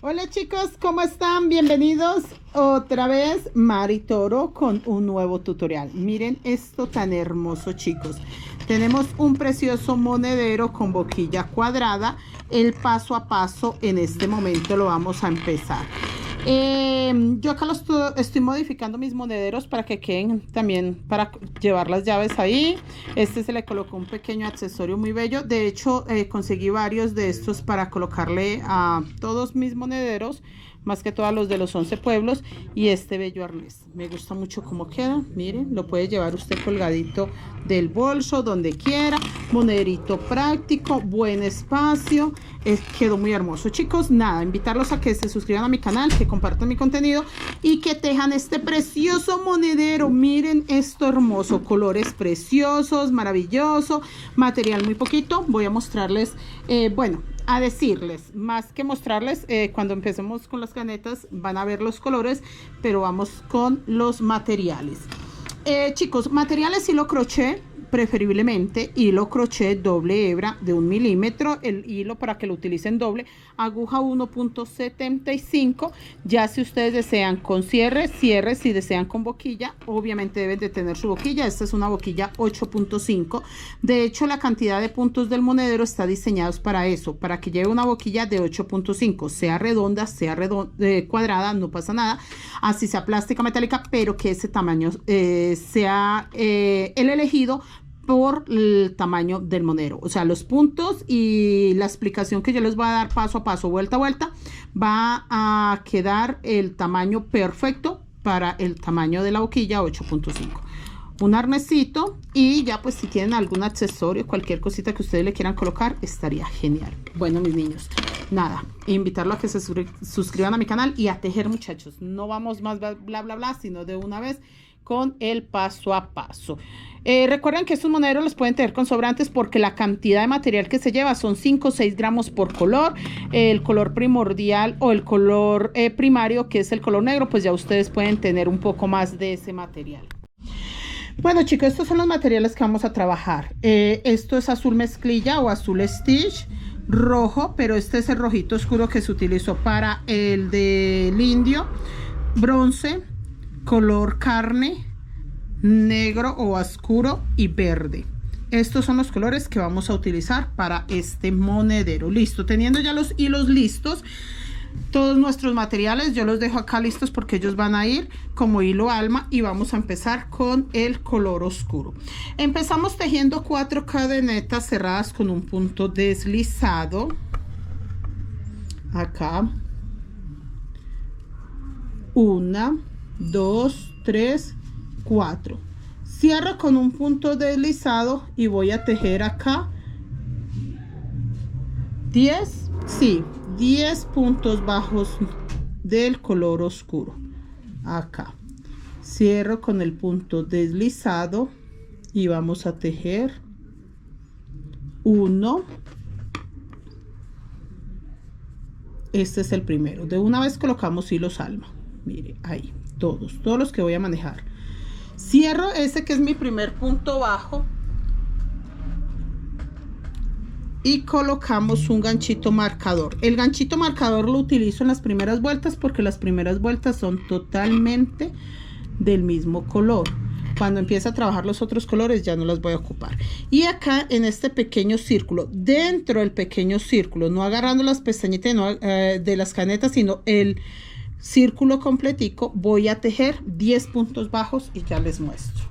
Hola chicos, ¿cómo están? Bienvenidos otra vez Mari Toro con un nuevo tutorial. Miren esto tan hermoso, chicos. Tenemos un precioso monedero con boquilla cuadrada. El paso a paso en este momento lo vamos a empezar. Yo acá estoy modificando mis monederos para que queden también para llevar las llaves ahí. Se le colocó un pequeño accesorio muy bello. De hecho, conseguí varios de estos para colocarle a todos mis monederos, más que todos los de los 11 pueblos. Y este bello arnés, me gusta mucho cómo queda. Miren, lo puede llevar usted colgadito del bolso, donde quiera. Monederito práctico, buen espacio. Quedó muy hermoso, chicos. Nada, invitarlos a que se suscriban a mi canal, que compartan mi contenido y que tejan este precioso monedero. Miren esto hermoso, colores preciosos, maravilloso, material muy poquito. Voy a mostrarles, a decirles, más que mostrarles, cuando empecemos con las canetas van a ver los colores, pero vamos con los materiales. Chicos, materiales hilo crochet, preferiblemente hilo crochet doble hebra de 1 milímetro, el hilo para que lo utilicen doble, aguja 1.75, ya si ustedes desean con cierre, si desean con boquilla, obviamente deben de tener su boquilla. Esta es una boquilla 8.5, de hecho la cantidad de puntos del monedero está diseñados para eso, para que lleve una boquilla de 8.5, sea redonda, cuadrada, no pasa nada, así sea plástica, metálica, pero que ese tamaño sea el elegido por el tamaño del monedero. O sea, los puntos y la explicación que yo les voy a dar paso a paso, vuelta a vuelta, va a quedar el tamaño perfecto para el tamaño de la boquilla 8.5. Un arnesito y ya pues si tienen algún accesorio, cualquier cosita que ustedes le quieran colocar, estaría genial. Bueno, mis niños, nada, invitarlos a que se suscriban a mi canal y a tejer, muchachos. No vamos más bla bla bla, sino de una vez con el paso a paso. Recuerden que estos monederos los pueden tener con sobrantes porque la cantidad de material que se lleva son 5 o 6 gramos por color. El color primordial o el color primario, que es el color negro, pues ya ustedes pueden tener un poco más de ese material. Bueno, chicos, estos son los materiales que vamos a trabajar. Esto es azul mezclilla o azul stitch, rojo, pero este es el rojito oscuro que se utilizó para el del indio, bronce, color carne, negro o oscuro y verde. Estos son los colores que vamos a utilizar para este monedero. Listo, teniendo ya los hilos listos, todos nuestros materiales yo los dejo acá listos porque ellos van a ir como hilo alma y vamos a empezar con el color oscuro. Empezamos tejiendo 4 cadenetas cerradas con un punto deslizado acá. 1, 2, 3, 4. Cierro con un punto deslizado y voy a tejer acá 10 puntos bajos del color oscuro. Acá cierro con el punto deslizado y vamos a tejer 1. Este es el primero. De una vez colocamos hilos alma. Mire, ahí, todos los que voy a manejar. Cierro ese que es mi primer punto bajo y colocamos un ganchito marcador. El ganchito marcador lo utilizo en las primeras vueltas porque las primeras vueltas son totalmente del mismo color. Cuando empiece a trabajar los otros colores ya no las voy a ocupar. Y acá en este pequeño círculo, dentro del pequeño círculo, no agarrando las pestañitas de las canetas, sino el círculo completico, voy a tejer 10 puntos bajos y ya les muestro.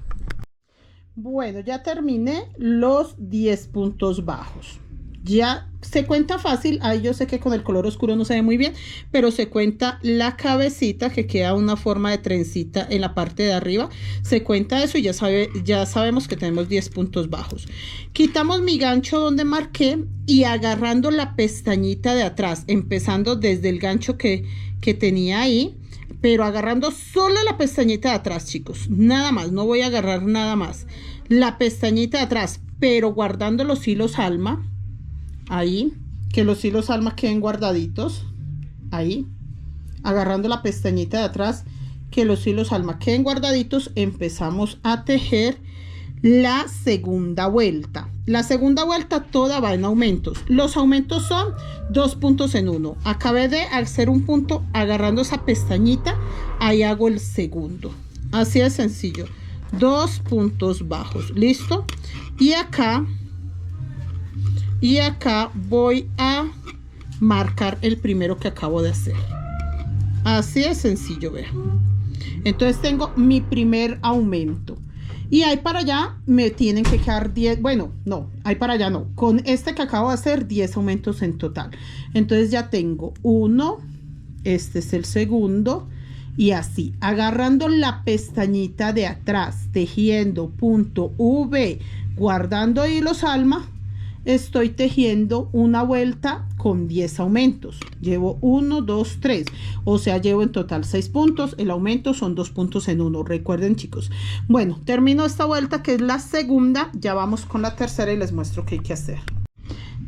Bueno, ya terminé los 10 puntos bajos. Ya se cuenta fácil. Ahí yo sé que con el color oscuro no se ve muy bien, pero se cuenta la cabecita que queda una forma de trencita en la parte de arriba. Se cuenta eso y ya sabemos que tenemos 10 puntos bajos. Quitamos mi gancho donde marqué y agarrando la pestañita de atrás, empezando desde el gancho que tenía ahí, pero agarrando solo la pestañita de atrás, chicos, nada más, no voy a agarrar nada más, la pestañita de atrás, pero guardando los hilos alma, ahí, que los hilos alma queden guardaditos, ahí, agarrando la pestañita de atrás, que los hilos alma queden guardaditos, empezamos a tejer la segunda vuelta. La segunda vuelta toda va en aumentos. Los aumentos son 2 puntos en uno. Acabé de hacer un punto agarrando esa pestañita, ahí hago el segundo. Así de sencillo. 2 puntos bajos. ¿Listo? Y acá voy a marcar el primero que acabo de hacer. Así de sencillo, vean. Entonces tengo mi primer aumento. Y ahí para allá me tienen que quedar 10, bueno, no, ahí para allá no. Con este que acabo de hacer, 10 aumentos en total. Entonces ya tengo uno, este es el segundo, y así, agarrando la pestañita de atrás, tejiendo punto V, guardando hilos alma, estoy tejiendo una vuelta con 10 aumentos. Llevo 1, 2, 3, o sea, llevo en total 6 puntos. El aumento son 2 puntos en uno, recuerden, chicos. Bueno, termino esta vuelta que es la segunda. Ya vamos con la tercera y les muestro qué hay que hacer.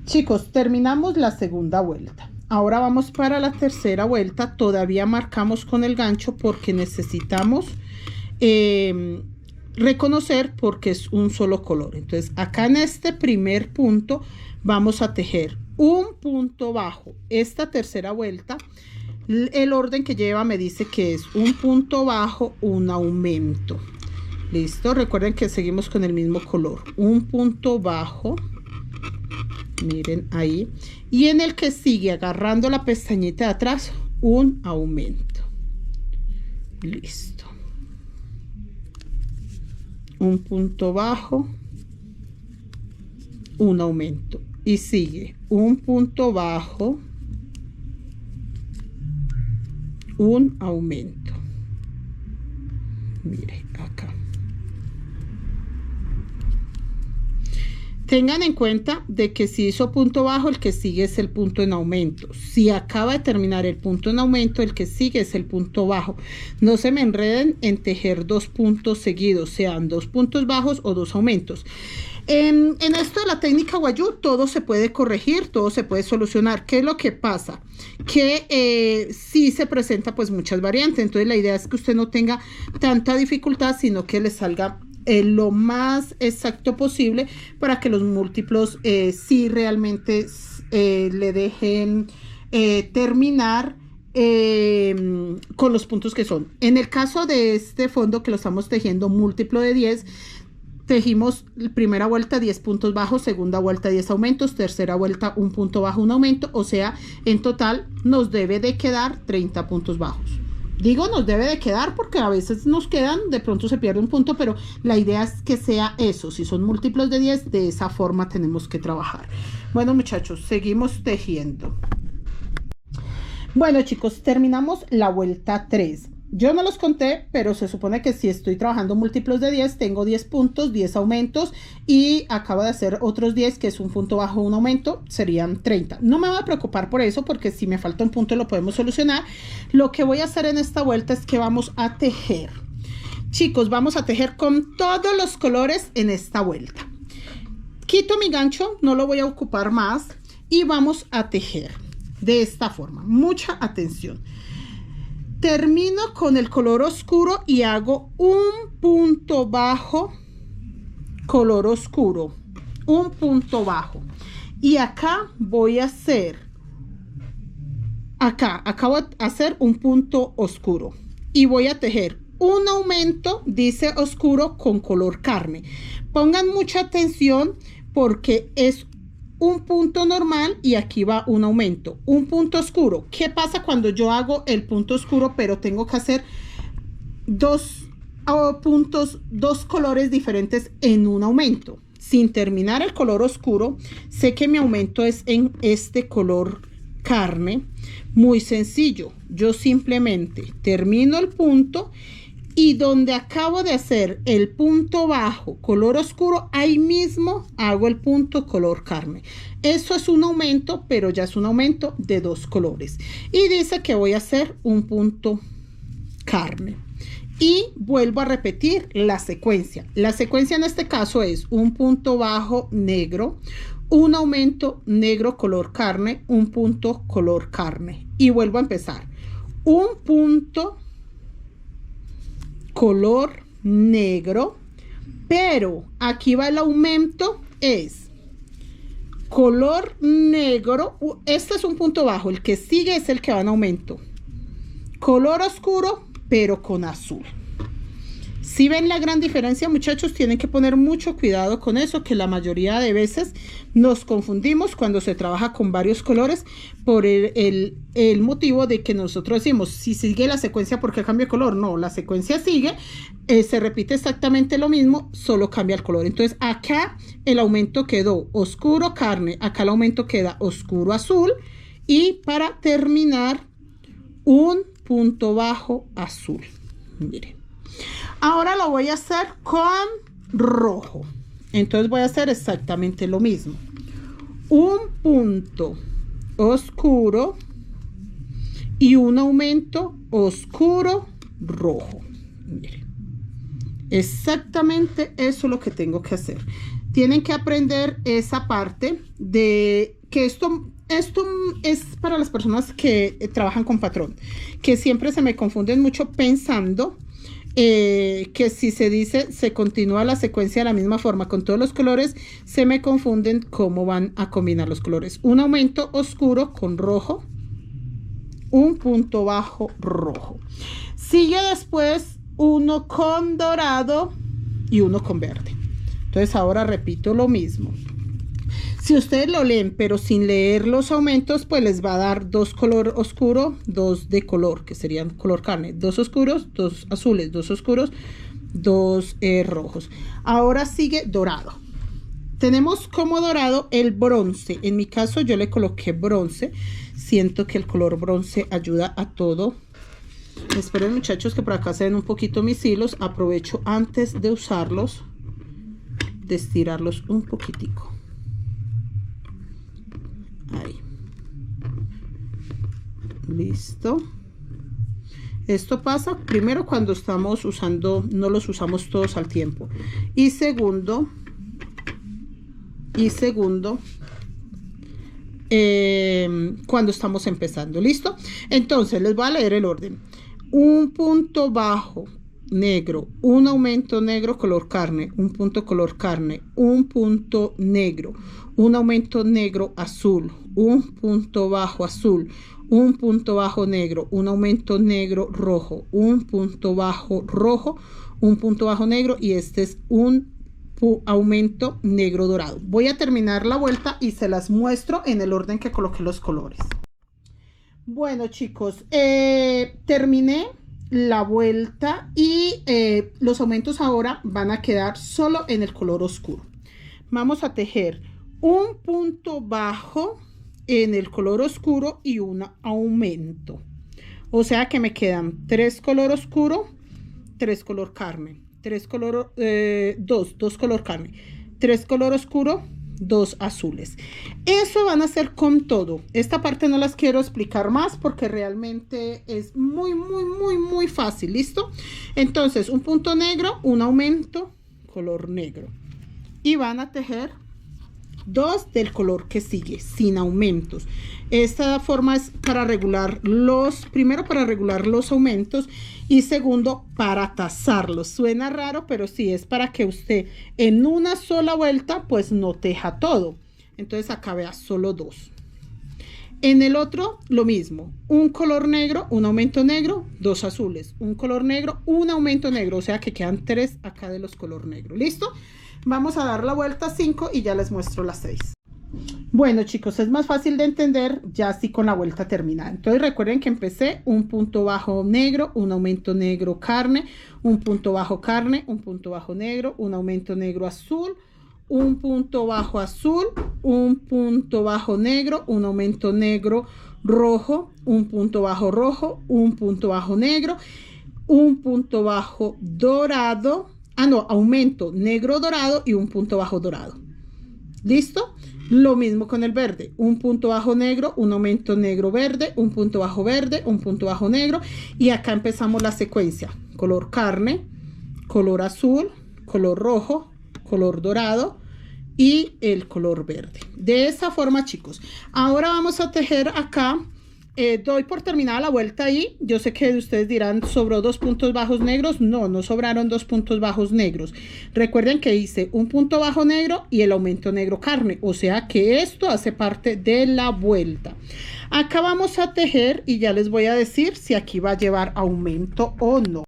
Chicos, terminamos la segunda vuelta. Ahora vamos para la tercera vuelta. Todavía marcamos con el gancho porque necesitamos reconocer porque es un solo color. Entonces acá en este primer punto vamos a tejer un punto bajo. Esta tercera vuelta, el orden que lleva me dice que es un punto bajo, un aumento. Listo, recuerden que seguimos con el mismo color. Un punto bajo, miren ahí, y en el que sigue agarrando la pestañita de atrás, un aumento. Listo. Un punto bajo, un aumento, y sigue un punto bajo, un aumento. Mire acá. Tengan en cuenta de que si hizo punto bajo, el que sigue es el punto en aumento. Si acaba de terminar el punto en aumento, el que sigue es el punto bajo. No se me enreden en tejer 2 puntos seguidos, sean 2 puntos bajos o 2 aumentos. En esto de la técnica Wayuu, todo se puede corregir, todo se puede solucionar. ¿Qué es lo que pasa? Que sí se presenta pues muchas variantes. Entonces la idea es que usted no tenga tanta dificultad, sino que le salga lo más exacto posible para que los múltiplos sí realmente le dejen terminar con los puntos que son. En el caso de este fondo que lo estamos tejiendo múltiplo de 10, tejimos primera vuelta 10 puntos bajos, segunda vuelta 10 aumentos, tercera vuelta un punto bajo, un aumento, o sea, en total nos debe de quedar 30 puntos bajos. Digo nos debe de quedar porque a veces nos quedan, de pronto se pierde un punto, pero la idea es que sea eso. Si son múltiplos de 10, de esa forma tenemos que trabajar. Bueno, muchachos, seguimos tejiendo. Bueno, chicos, terminamos la vuelta 3. Yo no los conté, pero se supone que si estoy trabajando múltiplos de 10, tengo 10 puntos, 10 aumentos y acabo de hacer otros 10, que es un punto bajo, un aumento, serían 30. No me voy a preocupar por eso, porque si me falta un punto lo podemos solucionar. Lo que voy a hacer en esta vuelta es que vamos a tejer. Chicos, vamos a tejer con todos los colores en esta vuelta. Quito mi gancho, no lo voy a ocupar más y vamos a tejer de esta forma. Mucha atención. Termino con el color oscuro y hago un punto bajo, color oscuro, un punto bajo. Y acá voy a hacer, acabo de hacer un punto oscuro. Y voy a tejer un aumento, dice oscuro, con color carne. Pongan mucha atención porque es un punto normal y aquí va un aumento, un punto oscuro. ¿Qué pasa cuando yo hago el punto oscuro pero tengo que hacer dos puntos, dos colores diferentes en un aumento? Sin terminar el color oscuro, sé que mi aumento es en este color carne. Muy sencillo, yo simplemente termino el punto y donde acabo de hacer el punto bajo color oscuro, ahí mismo hago el punto color carne. Eso es un aumento, pero ya es un aumento de 2 colores. Y dice que voy a hacer un punto carne. Y vuelvo a repetir la secuencia. La secuencia en este caso es un punto bajo negro, un aumento negro color carne, un punto color carne. Y vuelvo a empezar. Un punto color negro, pero aquí va el aumento, es color negro, este es un punto bajo, el que sigue es el que va en aumento. Color oscuro, pero con azul. Si ven la gran diferencia, muchachos, tienen que poner mucho cuidado con eso, que la mayoría de veces nos confundimos cuando se trabaja con varios colores por el motivo de que nosotros decimos, si sigue la secuencia, ¿por qué cambia de color? No, la secuencia sigue, se repite exactamente lo mismo, solo cambia el color. Entonces acá el aumento quedó oscuro carne, acá el aumento queda oscuro azul y para terminar un punto bajo azul. Miren. Ahora lo voy a hacer con rojo. Entonces voy a hacer exactamente lo mismo. Un punto oscuro y un aumento oscuro rojo. Miren. Exactamente eso es lo que tengo que hacer. Tienen que aprender esa parte de que esto es para las personas que trabajan con patrón, que siempre se me confunden mucho pensando que si se dice se continúa la secuencia de la misma forma con todos los colores, se me confunden cómo van a combinar los colores. Un aumento oscuro con rojo, un punto bajo rojo. Sigue después uno con dorado y uno con verde. Entonces ahora repito lo mismo. Si ustedes lo leen, pero sin leer los aumentos, pues les va a dar dos color oscuro, dos de color, que serían color carne. Dos oscuros, dos azules, dos oscuros, dos rojos. Ahora sigue dorado. Tenemos como dorado el bronce. En mi caso yo le coloqué bronce. Siento que el color bronce ayuda a todo. Esperen, muchachos, que por acá se ven un poquito mis hilos. Aprovecho antes de usarlos, de estirarlos un poquitico. Ahí. Listo. Esto pasa primero cuando estamos usando, no los usamos todos al tiempo. Y segundo, cuando estamos empezando. ¿Listo? Entonces les voy a leer el orden. Un punto bajo negro, un aumento negro color carne, un punto color carne, un punto negro, un aumento negro azul, un punto bajo azul, un punto bajo negro, un aumento negro rojo, un punto bajo rojo, un punto bajo negro y este es un aumento negro dorado. Voy a terminar la vuelta y se las muestro en el orden que coloqué los colores. Bueno, chicos, terminé la vuelta y los aumentos ahora van a quedar solo en el color oscuro. Vamos a tejer un punto bajo en el color oscuro y un aumento, o sea que me quedan 3 color oscuro, 3 color carne, 3 color 2 color carne, 3 color oscuro, 2 azules. Eso van a hacer con todo. Esta parte no las quiero explicar más porque realmente es muy fácil. ¿Listo? Entonces un punto negro, un aumento color negro y van a tejer 2 del color que sigue sin aumentos. Esta forma es para regular primero para regular los aumentos y segundo para tasarlos. Suena raro, pero sí es para que usted en una sola vuelta pues no teja todo. Entonces acá vea solo 2. En el otro lo mismo, un color negro, un aumento negro, 2 azules, un color negro, un aumento negro, o sea que quedan 3 acá de los color negro. ¿Listo? Vamos a dar la vuelta 5 y ya les muestro las 6. Bueno, chicos, es más fácil de entender ya así con la vuelta terminada. Entonces recuerden que empecé un punto bajo negro, un aumento negro carne, un punto bajo carne, un punto bajo negro, un aumento negro azul, un punto bajo azul, un punto bajo negro, un aumento negro rojo, un punto bajo rojo, un punto bajo negro, un punto bajo dorado, aumento negro dorado y un punto bajo dorado. ¿Listo? Lo mismo con el verde, un punto bajo negro, un aumento negro verde, un punto bajo verde, un punto bajo negro y acá empezamos la secuencia, color carne, color azul, color rojo, color dorado y el color verde. De esa forma, chicos, ahora vamos a tejer acá Doy por terminada la vuelta ahí. Yo sé que ustedes dirán, ¿sobró 2 puntos bajos negros? No, no sobraron 2 puntos bajos negros. Recuerden que hice un punto bajo negro y el aumento negro carne. O sea que esto hace parte de la vuelta. Acá vamos a tejer y ya les voy a decir si aquí va a llevar aumento o no.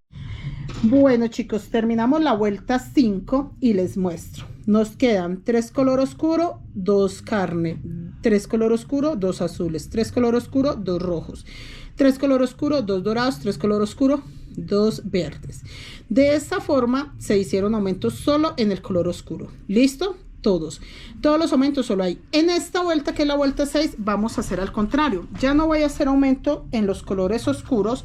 Bueno, chicos, terminamos la vuelta 5 y les muestro. Nos quedan 3 color oscuro, 2 carne, 3 color oscuro, 2 azules, 3 color oscuro, 2 rojos, 3 color oscuro, 2 dorados, 3 color oscuro, 2 verdes. De esta forma se hicieron aumentos solo en el color oscuro. ¿Listo? Todos los aumentos solo hay. En esta vuelta, que es la vuelta 6, vamos a hacer al contrario. Ya no voy a hacer aumento en los colores oscuros.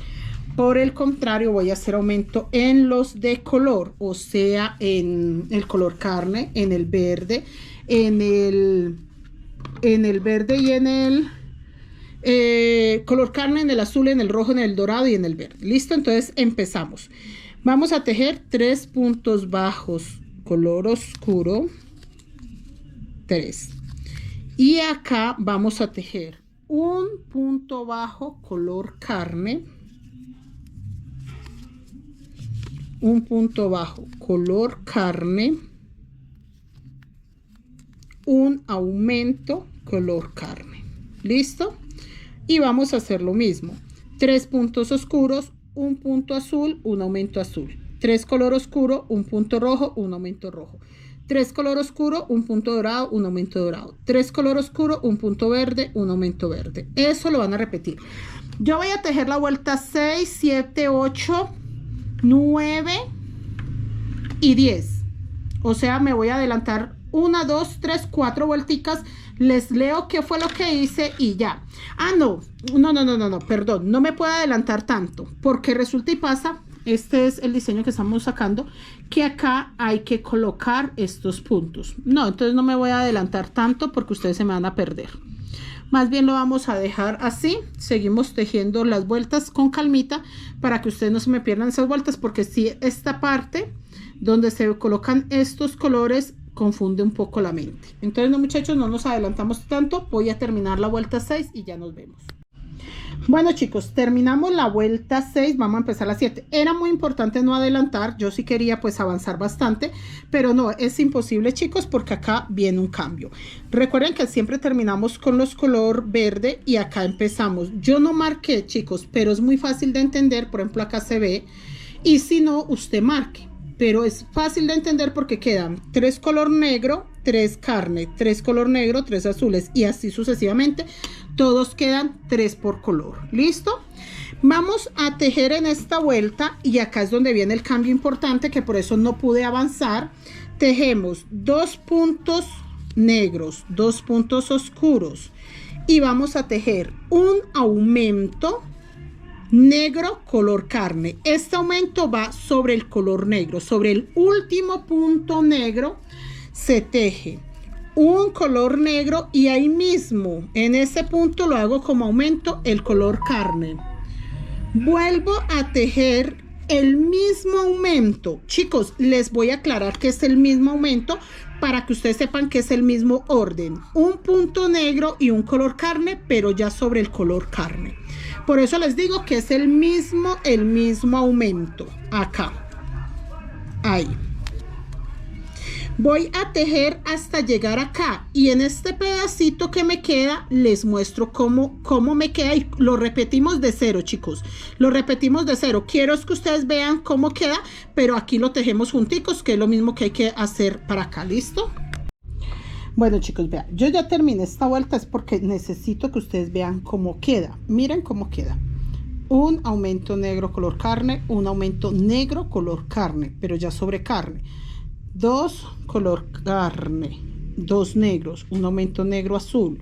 Por el contrario, voy a hacer aumento en los de color, o sea, en el color carne, en el verde, en el verde y en el color carne, en el azul, en el rojo, en el dorado y en el verde. ¿Listo? Entonces empezamos. Vamos a tejer 3 puntos bajos, color oscuro, 3. Y acá vamos a tejer un punto bajo, color carne, un punto bajo color carne, un aumento color carne. ¿Listo? Y vamos a hacer lo mismo. 3 puntos oscuros, un punto azul, un aumento azul. 3 color oscuro, un punto rojo, un aumento rojo. 3 color oscuro, un punto dorado, un aumento dorado. 3 color oscuro, un punto verde, un aumento verde. Eso lo van a repetir. Yo voy a tejer la vuelta 6, 7, 8, 9 y 10. O sea, me voy a adelantar 1, 2, 3, 4 vuelticas. Les leo qué fue lo que hice y ya. No, perdón, no me puedo adelantar tanto, porque resulta y pasa, este es el diseño que estamos sacando, que acá hay que colocar estos puntos. No, entonces no me voy a adelantar tanto porque ustedes se me van a perder. Más bien lo vamos a dejar así. Seguimos tejiendo las vueltas con calmita para que ustedes no se me pierdan esas vueltas, porque si esta parte donde se colocan estos colores confunde un poco la mente. Entonces, no, muchachos, no nos adelantamos tanto. Voy a terminar la vuelta 6 y ya nos vemos. Bueno, chicos, terminamos la vuelta 6, vamos a empezar la 7. Era muy importante no adelantar, yo sí quería pues avanzar bastante, pero no, es imposible, chicos, porque acá viene un cambio. Recuerden que siempre terminamos con los color verde y acá empezamos. Yo no marqué, chicos, pero es muy fácil de entender. Por ejemplo, acá se ve, y si no, usted marque. Pero es fácil de entender porque quedan 3 color negro, 3 carne, 3 color negro, 3 azules y así sucesivamente. Todos quedan 3 por color. ¿Listo? Vamos a tejer en esta vuelta y acá es donde viene el cambio importante, que por eso no pude avanzar. Tejemos 2 puntos negros, 2 puntos oscuros y vamos a tejer un aumento negro color carne. Este aumento va sobre el color negro. Sobre el último punto negro se teje un color negro y ahí mismo en ese punto lo hago como aumento el color carne. Vuelvo a tejer el mismo aumento. Chicos, les voy a aclarar que es el mismo aumento para que ustedes sepan que es el mismo orden. Un punto negro y un color carne, pero ya sobre el color carne. Por eso les digo que es el mismo aumento. Acá. Ahí. Voy a tejer hasta llegar acá. Y en este pedacito que me queda, les muestro cómo me queda. Y lo repetimos de cero, chicos. Lo repetimos de cero. Quiero es que ustedes vean cómo queda, pero aquí lo tejemos junticos, que es lo mismo que hay que hacer para acá. ¿Listo? Bueno, chicos, vean, yo ya terminé esta vuelta, es porque necesito que ustedes vean cómo queda. Miren cómo queda. Un aumento negro color carne, un aumento negro color carne, pero ya sobre carne. 2 color carne, 2 negros, un aumento negro azul,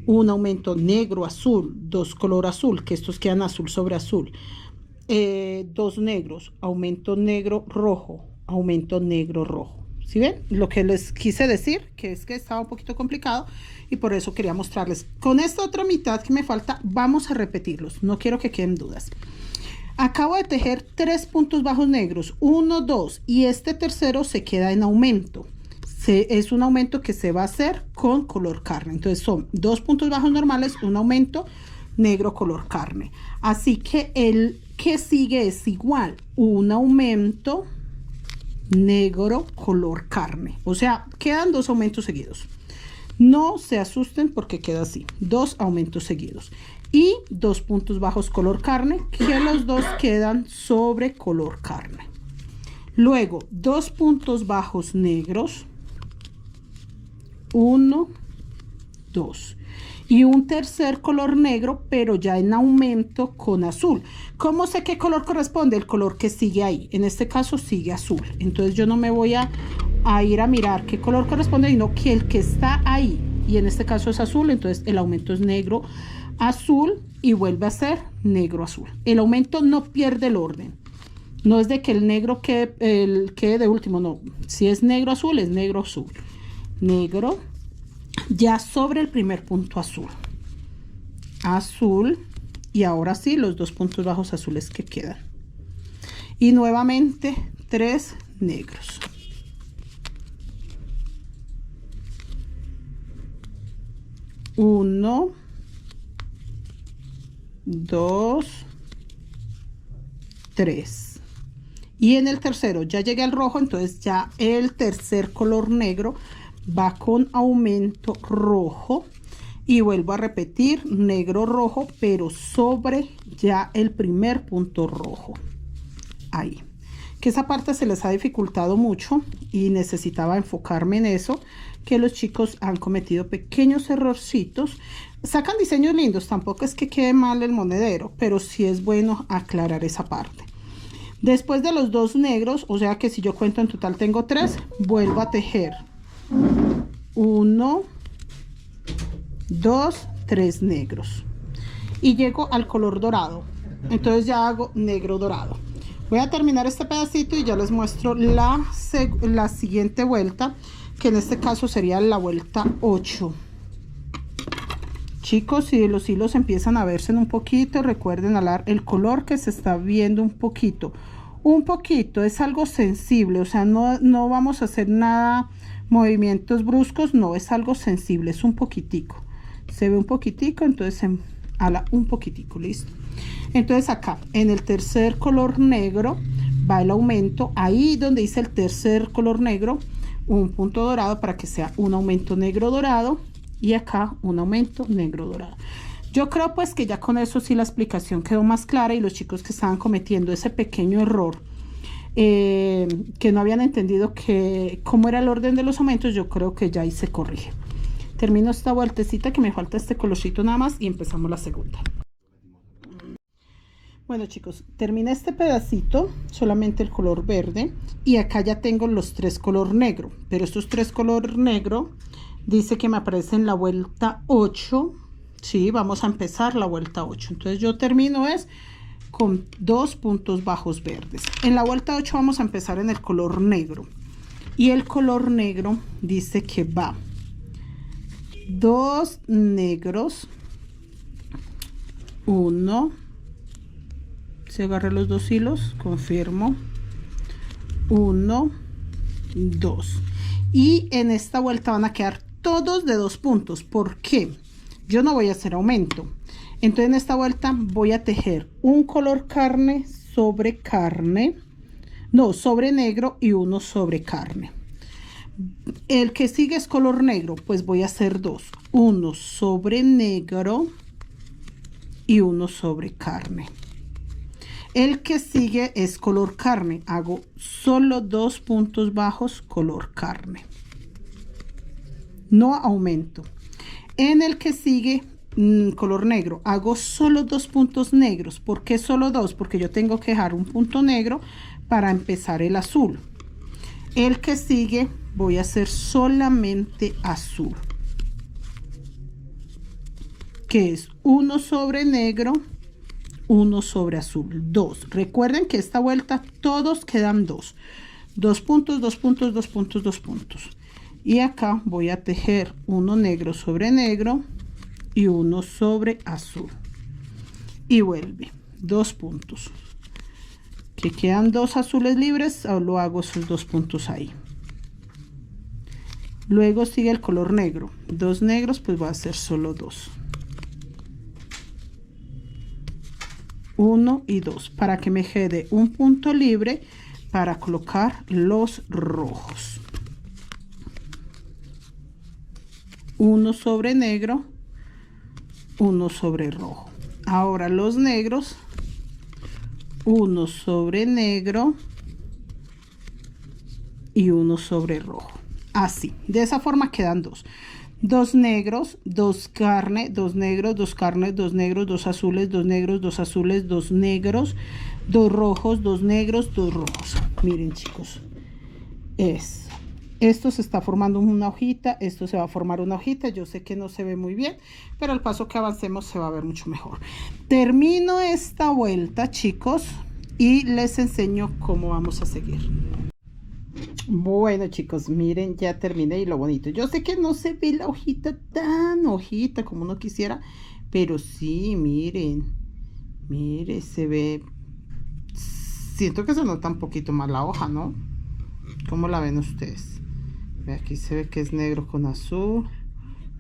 un aumento negro azul, 2 color azul, que estos quedan azul sobre azul. 2 negros, aumento negro rojo, aumento negro rojo. ¿Sí ven? Lo que les quise decir, que es que estaba un poquito complicado y por eso quería mostrarles. Con esta otra mitad que me falta, vamos a repetirlos. No quiero que queden dudas. Acabo de tejer 3 puntos bajos negros, 1, 2, y este tercero se queda en aumento. Es un aumento que se va a hacer con color carne. Entonces son 2 puntos bajos normales, un aumento negro color carne. Así que el que sigue es igual, un aumento negro color carne. O sea, quedan 2 aumentos seguidos. No se asusten porque queda así, 2 aumentos seguidos. Y 2 puntos bajos color carne, que los dos quedan sobre color carne. Luego, 2 puntos bajos negros. 1, 2. Y un tercer color negro, pero ya en aumento con azul. ¿Cómo sé qué color corresponde? El color que sigue ahí. En este caso sigue azul. Entonces yo no me voy a ir a mirar qué color corresponde, sino que el que está ahí, y en este caso es azul, entonces el aumento es negro, azul, y vuelve a ser negro, azul. El aumento no pierde el orden. No es de que el negro quede de último, no. Si es negro, azul, es negro, azul. Negro, ya sobre el primer punto azul. Azul, y ahora sí, los 2 puntos bajos azules que quedan. Y nuevamente 3 negros. Uno, 2, 3. Y en el tercero ya llegué al rojo, entonces ya el tercer color negro va con aumento rojo. Y vuelvo a repetir, negro rojo, pero sobre ya el primer punto rojo. Ahí. Que esa parte se les ha dificultado mucho y necesitaba enfocarme en eso, que los chicos han cometido pequeños errorcitos. Sacan diseños lindos, tampoco es que quede mal el monedero, pero sí es bueno aclarar esa parte. Después de los 2 negros, o sea que si yo cuento en total tengo 3, vuelvo a tejer 1, 2, 3 negros y llego al color dorado. Entonces ya hago negro dorado. Voy a terminar este pedacito y ya les muestro la siguiente vuelta, que en este caso sería la vuelta 8. Chicos, si los hilos empiezan a verse un poquito, recuerden alar el color que se está viendo un poquito. Un poquito, es algo sensible, o sea, no vamos a hacer nada, movimientos bruscos, no, es algo sensible, es un poquitico. Se ve un poquitico, entonces se ala un poquitico, listo. Entonces acá, en el tercer color negro, va el aumento, ahí donde dice el tercer color negro, un punto dorado para que sea un aumento negro dorado, y acá un aumento negro dorado. Yo creo pues que ya con eso sí la explicación quedó más clara, y los chicos que estaban cometiendo ese pequeño error, que no habían entendido cómo era el orden de los aumentos, yo creo que ya ahí se corrige. Termino esta vueltecita, que me falta este colorcito nada más, y empezamos la segunda. Bueno chicos, terminé este pedacito, solamente el color verde, y acá ya tengo los 3 color negro, pero estos 3 color negro dice que me aparece en la vuelta 8. Sí, vamos a empezar la vuelta 8. Entonces yo termino es con 2 puntos bajos verdes. En la vuelta 8 vamos a empezar en el color negro, y el color negro dice que va 2 negros, 1, se agarré los 2 hilos, confirmo, 1, 2, y en esta vuelta van a quedar todos de 2 puntos. ¿Por qué? Yo no voy a hacer aumento, entonces en esta vuelta voy a tejer un color carne sobre carne, no, sobre negro, y uno sobre carne. El que sigue es color negro, pues voy a hacer 2, uno sobre negro y uno sobre carne. El que sigue es color carne, hago solo 2 puntos bajos color carne, no aumento. En el que sigue color negro, hago solo 2 puntos negros. ¿Por qué solo 2? Porque yo tengo que dejar un punto negro para empezar el azul. El que sigue voy a hacer solamente azul, que es 1 sobre negro, 1 sobre azul, 2. Recuerden que esta vuelta todos quedan 2. 2 puntos, 2 puntos, 2 puntos, 2 puntos. Y acá voy a tejer 1 negro sobre negro y 1 sobre azul. Y vuelve 2 puntos. Que quedan 2 azules libres, lo hago esos 2 puntos ahí. Luego sigue el color negro. 2 negros, pues voy a hacer solo 2. 1 y 2 para que me quede un punto libre para colocar los rojos. 1 sobre negro, 1 sobre rojo. Ahora los negros, 1 sobre negro y 1 sobre rojo. Así, de esa forma quedan dos negros, 2 carne, 2 negros, 2 carne, 2 negros, 2 azules, 2 negros, 2 azules, 2 negros, 2 rojos, 2 negros, 2 rojos. Miren, chicos, esto se está formando una hojita, esto se va a formar una hojita. Yo sé que no se ve muy bien, pero al paso que avancemos se va a ver mucho mejor. Termino esta vuelta, chicos, y les enseño cómo vamos a seguir. Bueno, chicos, miren, ya terminé. Y lo bonito, yo sé que no se ve la hojita tan hojita como uno quisiera, pero sí, miren, mire, se ve, siento que se nota un poquito más la hoja, ¿no? ¿Cómo la ven ustedes? Aquí se ve que es negro con azul,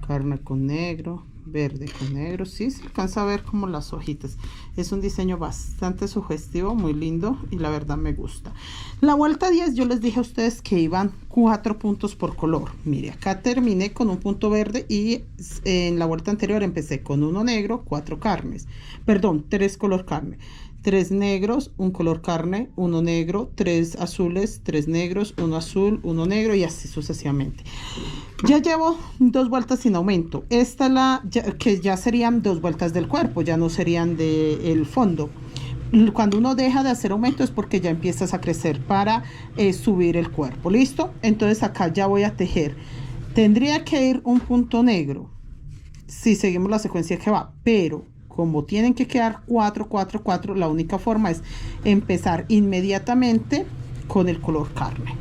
carne con negro, verde con negro. Sí, se alcanza a ver como las hojitas. Es un diseño bastante sugestivo, muy lindo, y la verdad me gusta. La vuelta 10 yo les dije a ustedes que iban 4 puntos por color. Mire, acá terminé con un punto verde, y en la vuelta anterior empecé con 1 negro, 4 carnes, perdón, 3 color carne, 3 negros, 1 color carne, 1 negro, 3 azules, 3 negros, 1 azul, 1 negro, y así sucesivamente. Ya llevo 2 vueltas sin aumento. Esta es que ya serían 2 vueltas del cuerpo, ya no serían del fondo. Cuando uno deja de hacer aumento es porque ya empiezas a crecer para subir el cuerpo. ¿Listo? Entonces acá ya voy a tejer. Tendría que ir un punto negro si seguimos la secuencia que va, pero como tienen que quedar 4, 4, 4, la única forma es empezar inmediatamente con el color carne.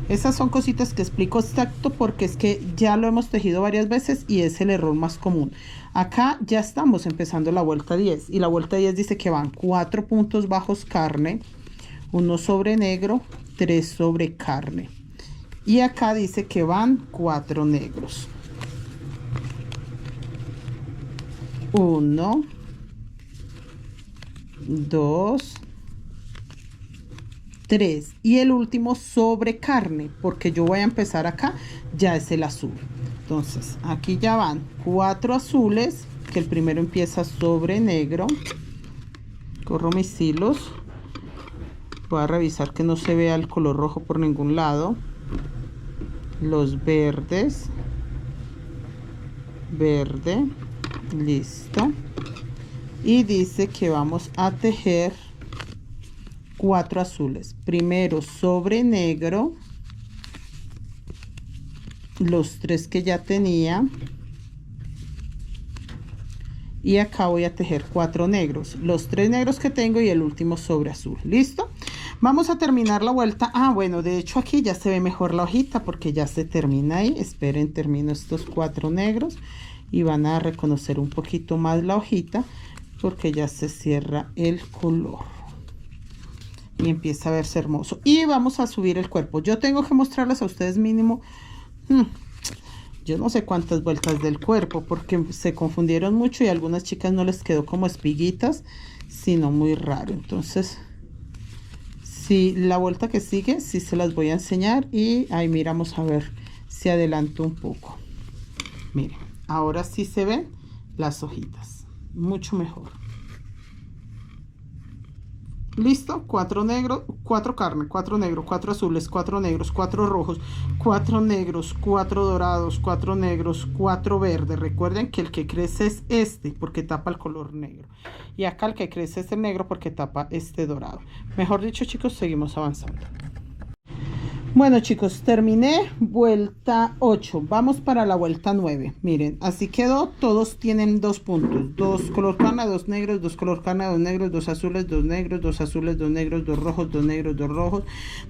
Esas son cositas que explico exacto porque es que ya lo hemos tejido varias veces y es el error más común. Acá ya estamos empezando la vuelta 10, y la vuelta 10 dice que van 4 puntos bajos carne, 1 sobre negro, 3 sobre carne, y acá dice que van 4 negros. 1, 2, 3, y el último sobre carne, porque yo voy a empezar acá, ya es el azul. Entonces aquí ya van 4 azules, que el primero empieza sobre negro. Corro mis hilos, voy a revisar que no se vea el color rojo por ningún lado. Los verdes, verde, listo, y dice que vamos a tejer 4 azules, primero sobre negro, los 3 que ya tenía, y acá voy a tejer 4 negros, los 3 negros que tengo y el último sobre azul. Listo, vamos a terminar la vuelta. Bueno, de hecho aquí ya se ve mejor la hojita porque ya se termina ahí. Esperen, termino estos 4 negros y van a reconocer un poquito más la hojita porque ya se cierra el color y empieza a verse hermoso. Y vamos a subir el cuerpo. Yo tengo que mostrarles a ustedes mínimo yo no sé cuántas vueltas del cuerpo, porque se confundieron mucho y a algunas chicas no les quedó como espiguitas, sino muy raro. Entonces, si la vuelta que sigue, sí se las voy a enseñar, y ahí miramos a ver si adelanto un poco. Miren, ahora sí se ven las hojitas, mucho mejor. Listo, 4 negros, 4 carne, 4 negros, 4 azules, 4 negros, 4 rojos, 4 negros, 4 dorados, 4 negros, 4 verdes. Recuerden que el que crece es este porque tapa el color negro, y acá el que crece es el negro porque tapa este dorado. Mejor dicho, chicos, seguimos avanzando. Bueno, chicos, terminé vuelta 8, vamos para la vuelta 9. Miren, así quedó. Todos tienen 2 puntos, 2 color carne, 2 negros, 2 color carne, 2 negros, 2 azules, 2 negros, 2 azules, 2 negros, 2 rojos, 2 negros, 2 rojos,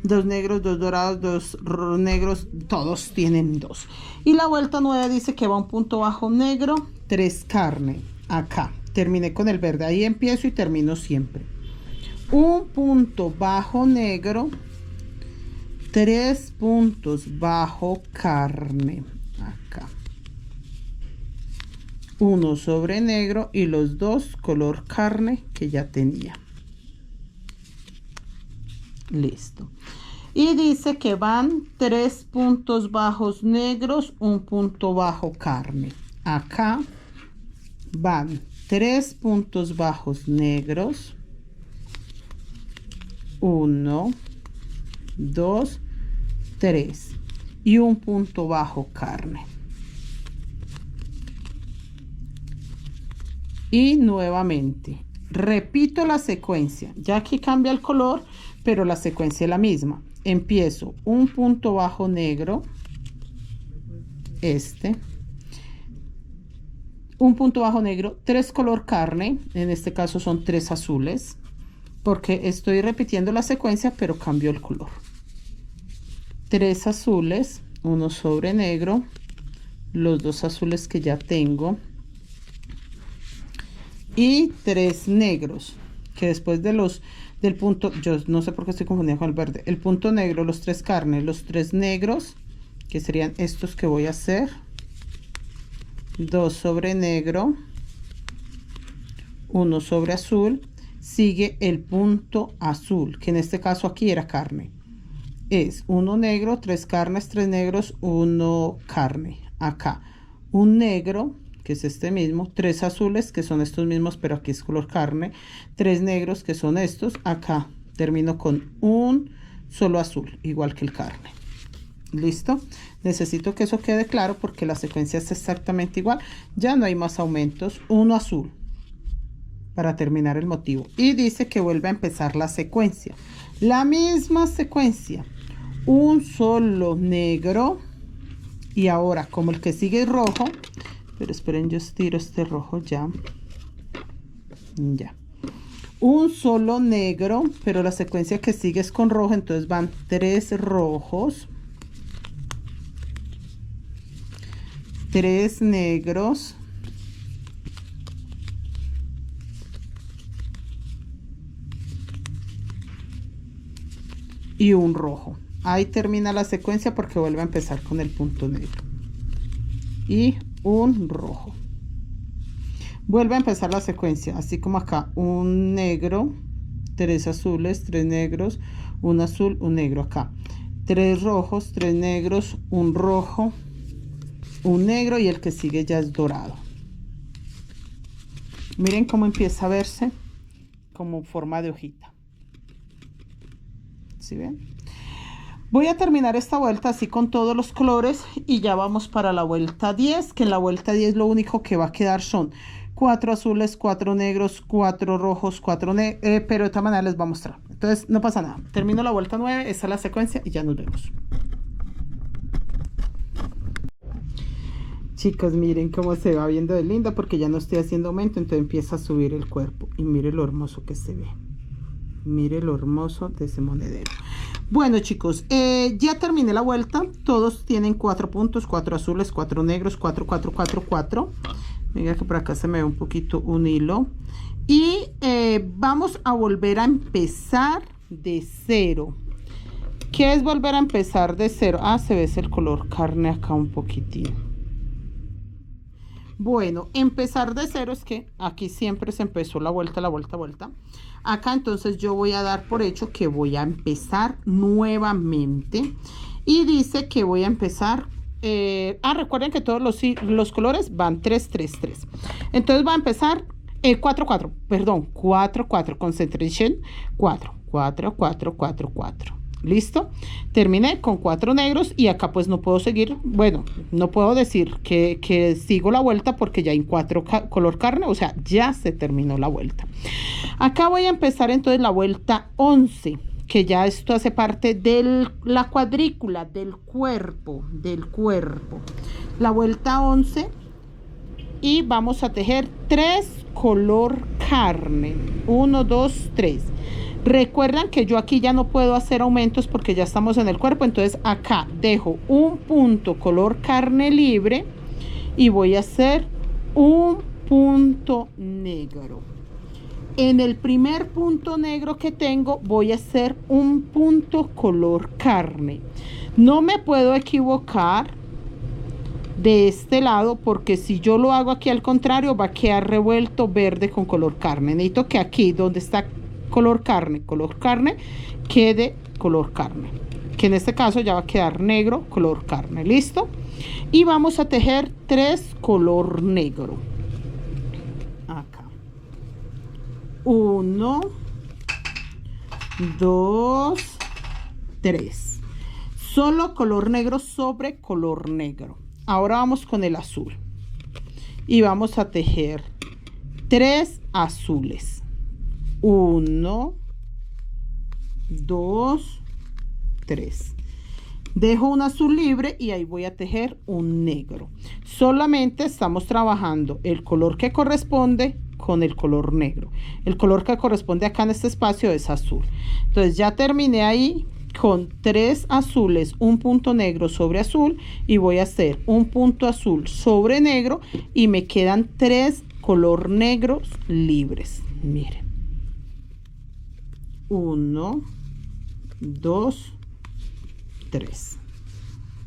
2 negros, 2 dorados, 2 negros, todos tienen 2. Y la vuelta 9 dice que va un punto bajo negro, 3 carne. Acá terminé con el verde, ahí empiezo y termino siempre. Un punto bajo negro, 3 puntos bajo carne, acá 1 sobre negro y los dos color carne que ya tenía. Listo. Y dice que van 3 puntos bajos negros, 1 punto bajo carne. Acá van 3 puntos bajos negros, 1, 2, 3 y 1 punto bajo carne. Y nuevamente repito la secuencia, ya aquí cambia el color, pero la secuencia es la misma. Empiezo 1 punto bajo negro, 1 punto bajo negro, 3 color carne, en este caso son 3 azules, porque estoy repitiendo la secuencia, pero cambió el color. 3 azules, 1 sobre negro, los dos azules que ya tengo, y 3 negros, que después de del punto, yo no sé por qué estoy confundiendo con el verde, el punto negro, los 3 carnes, los 3 negros, que serían estos que voy a hacer, 2 sobre negro, 1 sobre azul, sigue el punto azul, que en este caso aquí era carne, es 1 negro, 3 carnes, 3 negros, 1 carne, acá un negro, que es este mismo, 3 azules, que son estos mismos, pero aquí es color carne, 3 negros, que son estos, acá termino con un solo azul, igual que el carne. ¿Listo? Necesito que eso quede claro porque la secuencia es exactamente igual, ya no hay más aumentos, 1 azul, para terminar el motivo. Y dice que vuelve a empezar la secuencia, la misma secuencia, un solo negro, y ahora como el que sigue es rojo, pero esperen, yo estiro este rojo ya, un solo negro, pero la secuencia que sigue es con rojo, entonces van 3 rojos, 3 negros, y un rojo. Ahí termina la secuencia porque vuelve a empezar con el punto negro y un rojo. Vuelve a empezar la secuencia así como acá, un negro, 3 azules, 3 negros, un azul, un negro, acá 3 rojos, 3 negros, un rojo, un negro, y el que sigue ya es dorado. Miren cómo empieza a verse como forma de hojita. ¿Sí ven? Voy a terminar esta vuelta así con todos los colores y ya vamos para la vuelta 10, que en la vuelta 10 lo único que va a quedar son 4 azules, 4 negros, 4 rojos, 4 pero de esta manera les voy a mostrar. Entonces no pasa nada. Termino la vuelta 9, esa es la secuencia y ya nos vemos. Chicos, miren cómo se va viendo de linda porque ya no estoy haciendo aumento, entonces empieza a subir el cuerpo y mire lo hermoso que se ve. Mire lo hermoso de ese monedero. Bueno, chicos, ya terminé la vuelta. Todos tienen 4 puntos, 4 azules, 4 negros, 4, 4, 4, 4. Mira que por acá se me ve un poquito un hilo. Y vamos a volver a empezar de cero. ¿Qué es volver a empezar de cero? Ah, se ve el color carne acá un poquitín. Bueno, empezar de cero es que aquí siempre se empezó la vuelta, vuelta. Acá entonces yo voy a dar por hecho que voy a empezar nuevamente. Y dice que voy a empezar... recuerden que todos los colores van 3, 3, 3. Entonces va a empezar 4, 4. Perdón, 4, 4. Concentration 4, 4, 4, 4, 4. ¿Listo? Terminé con 4 negros y acá pues no puedo seguir, bueno, no puedo decir que sigo la vuelta porque ya hay 4 color carne, o sea, ya se terminó la vuelta. Acá voy a empezar entonces la vuelta 11, que ya esto hace parte de la cuadrícula, del cuerpo. La vuelta 11 y vamos a tejer 3 color carne, 1, 2, 3. Recuerdan que yo aquí ya no puedo hacer aumentos porque ya estamos en el cuerpo, entonces acá dejo un punto color carne libre y voy a hacer un punto negro. En el primer punto negro que tengo voy a hacer un punto color carne. No me puedo equivocar de este lado, porque si yo lo hago aquí al contrario va a quedar revuelto verde con color carne. Necesito que aquí donde está color carne, quede color carne, que en este caso ya va a quedar negro, color carne. Listo. Y vamos a tejer 3 color negro acá. 1, 2, 3. Solo color negro sobre color negro. Ahora vamos con el azul y vamos a tejer 3 azules. 1, 2, 3. Dejo un azul libre y ahí voy a tejer un negro. Solamente estamos trabajando el color que corresponde con el color negro. El color que corresponde acá en este espacio es azul. Entonces ya terminé ahí con 3 azules, un punto negro sobre azul, y voy a hacer un punto azul sobre negro y me quedan 3 color negros libres. Miren, 1, 2, 3.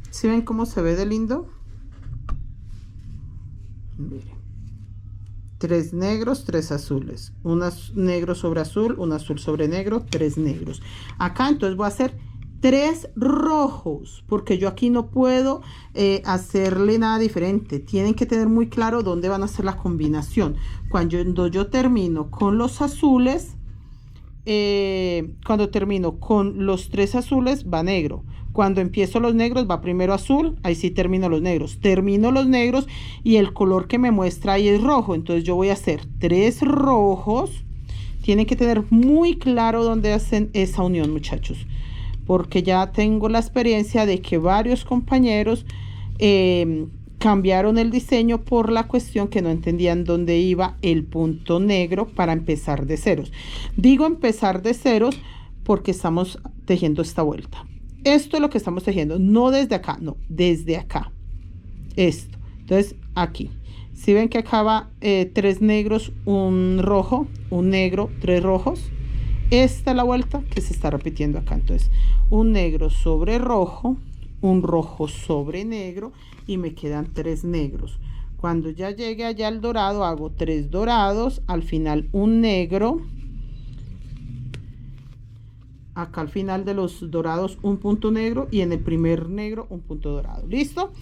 ¿Sí ven cómo se ve de lindo? Miren, 3 negros, 3 azules, un negro sobre azul, un azul sobre negro, 3 negros. Acá entonces voy a hacer 3 rojos, porque yo aquí no puedo hacerle nada diferente. Tienen que tener muy claro dónde van a hacer la combinación. Cuando yo termino con los azules, cuando termino con los 3 azules va negro. Cuando empiezo los negros va primero azul, ahí sí termino los negros. Termino los negros y el color que me muestra ahí es rojo. Entonces yo voy a hacer 3 rojos. Tienen que tener muy claro dónde hacen esa unión, muchachos, porque ya tengo la experiencia de que varios compañeros cambiaron el diseño por la cuestión que no entendían dónde iba el punto negro para empezar de ceros. Digo empezar de ceros porque estamos tejiendo esta vuelta. Esto es lo que estamos tejiendo, no desde acá, no, desde acá. Esto. Entonces, aquí. Si ven que acá va 3 negros, un rojo, un negro, 3 rojos. Esta es la vuelta que se está repitiendo acá. Entonces, un negro sobre rojo, un rojo sobre negro y me quedan 3 negros. Cuando ya llegue allá al dorado, hago 3 dorados, al final un negro. Acá al final de los dorados un punto negro y en el primer negro un punto dorado. ¿Listo?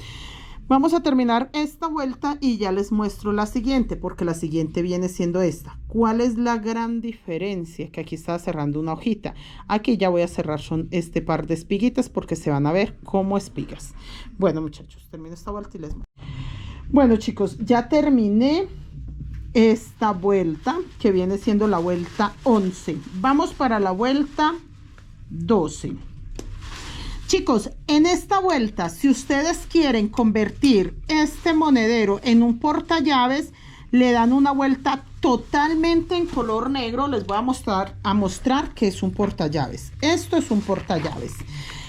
Vamos a terminar esta vuelta y ya les muestro la siguiente, porque la siguiente viene siendo esta. ¿Cuál es la gran diferencia? Que aquí está cerrando una hojita. Aquí ya voy a cerrar son este par de espiguitas porque se van a ver como espigas. Bueno, muchachos, termino esta vuelta y les muestro. Bueno, chicos, ya terminé esta vuelta que viene siendo la vuelta 11. Vamos para la vuelta 12. Chicos, en esta vuelta, si ustedes quieren convertir este monedero en un portallaves, le dan una vuelta totalmente en color negro. Les voy a mostrar que es un portallaves. Esto es un portallaves.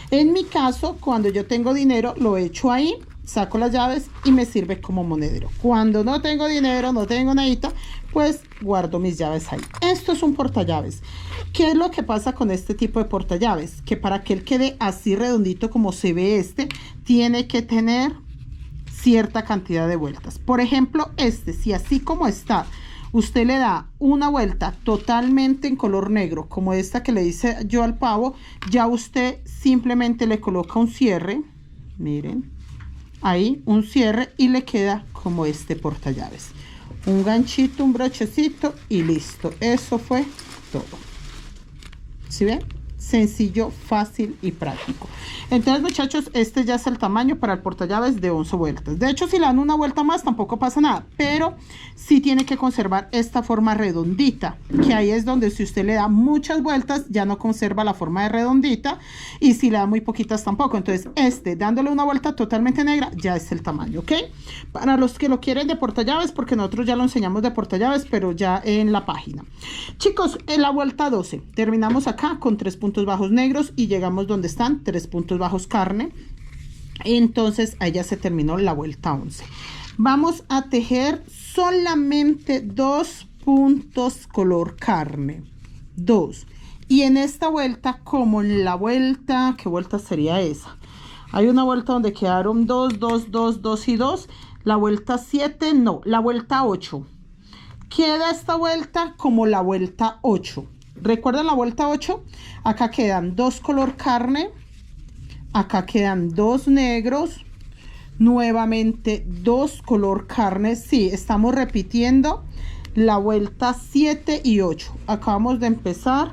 En mi caso, cuando yo tengo dinero, lo echo ahí, saco las llaves y me sirve como monedero. Cuando no tengo dinero, no tengo nadita, pues guardo mis llaves ahí. Esto es un portallaves. ¿Qué es lo que pasa con este tipo de portallaves? Que para que él quede así redondito como se ve este, tiene que tener cierta cantidad de vueltas. Por ejemplo, este, si así como está, usted le da una vuelta totalmente en color negro, como esta que le hice yo al pavo, ya usted simplemente le coloca un cierre, miren, ahí un cierre y le queda como este portallaves. Un ganchito, un brochecito y listo. Eso fue todo. ¿Sí ven? Sencillo, fácil y práctico. Entonces, muchachos, este ya es el tamaño para el portallaves de 11 vueltas. De hecho, si le dan una vuelta más, tampoco pasa nada. Pero sí tiene que conservar esta forma redondita, que ahí es donde si usted le da muchas vueltas, ya no conserva la forma de redondita. Y si le da muy poquitas, tampoco. Entonces, dándole una vuelta totalmente negra, ya es el tamaño, ¿ok? Para los que lo quieren de portallaves, porque nosotros ya lo enseñamos de portallaves, pero ya en la página. Chicos, en la vuelta 12, terminamos acá con 3 puntos bajos negros y llegamos donde están 3 puntos bajos carne. Entonces ahí ya se terminó la vuelta 11. Vamos a tejer solamente 2 puntos color carne, 2. Y en esta vuelta, como en la vuelta, ¿qué vuelta sería esa? Hay una vuelta donde quedaron 2, 2, 2, 2 y 2. La vuelta 7, no, la vuelta 8. Queda esta vuelta como la vuelta 8. ¿Recuerdan la vuelta 8? Acá quedan 2 color carne. Acá quedan 2 negros. Nuevamente 2 color carne. Sí, estamos repitiendo la vuelta 7 y 8. Acabamos de empezar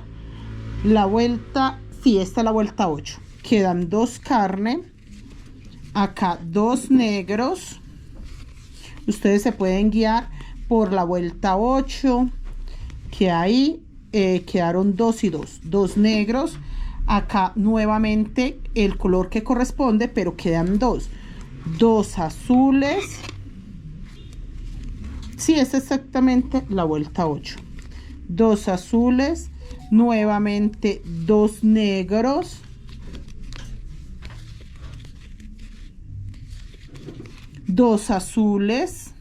la vuelta, sí, esta es la vuelta 8. Quedan 2 carne. Acá 2 negros. Ustedes se pueden guiar por la vuelta 8, que ahí quedaron 2 y 2. 2 negros. Acá nuevamente el color que corresponde, pero quedan 2. 2 azules. Sí, es exactamente la vuelta 8. 2 azules. Nuevamente 2 negros. 2 azules.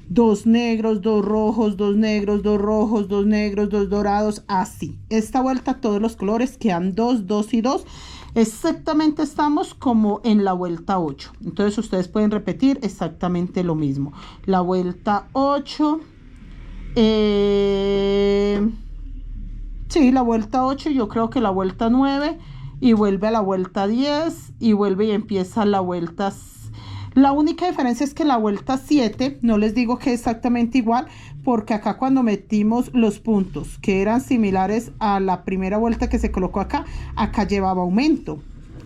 2 negros, 2 rojos, 2 negros, 2 rojos, 2 negros, 2 dorados, así. Esta vuelta todos los colores quedan 2, 2 y 2. Exactamente estamos como en la vuelta 8. Entonces ustedes pueden repetir exactamente lo mismo. La vuelta 8. Sí, la vuelta 8, yo creo que la vuelta 9 y vuelve a la vuelta 10 y vuelve y empieza la vuelta. La única diferencia es que la vuelta 7, no les digo que es exactamente igual, porque acá cuando metimos los puntos que eran similares a la primera vuelta que se colocó acá, acá llevaba aumento.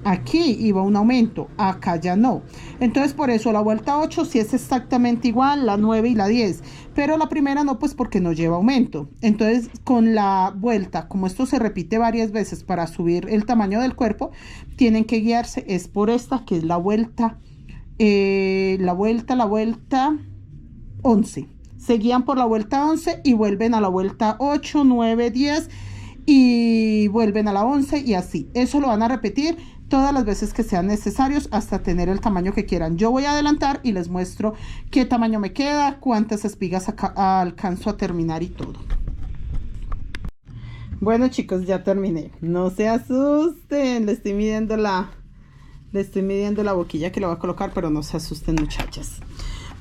Aquí iba un aumento, acá ya no. Entonces por eso la vuelta 8 sí es exactamente igual, la 9 y la 10. Pero la primera no, pues porque no lleva aumento. Entonces con la vuelta, como esto se repite varias veces para subir el tamaño del cuerpo, tienen que guiarse, es por esta que es la vuelta 11. Se guían por la vuelta 11 y vuelven a la vuelta 8, 9, 10 y vuelven a la 11 y así. Eso lo van a repetir todas las veces que sean necesarios hasta tener el tamaño que quieran. Yo voy a adelantar y les muestro qué tamaño me queda, cuántas espigas alcanzo a terminar y todo. Bueno, chicos, ya terminé. No se asusten, le estoy midiendo la boquilla que le voy a colocar, pero no se asusten, muchachas.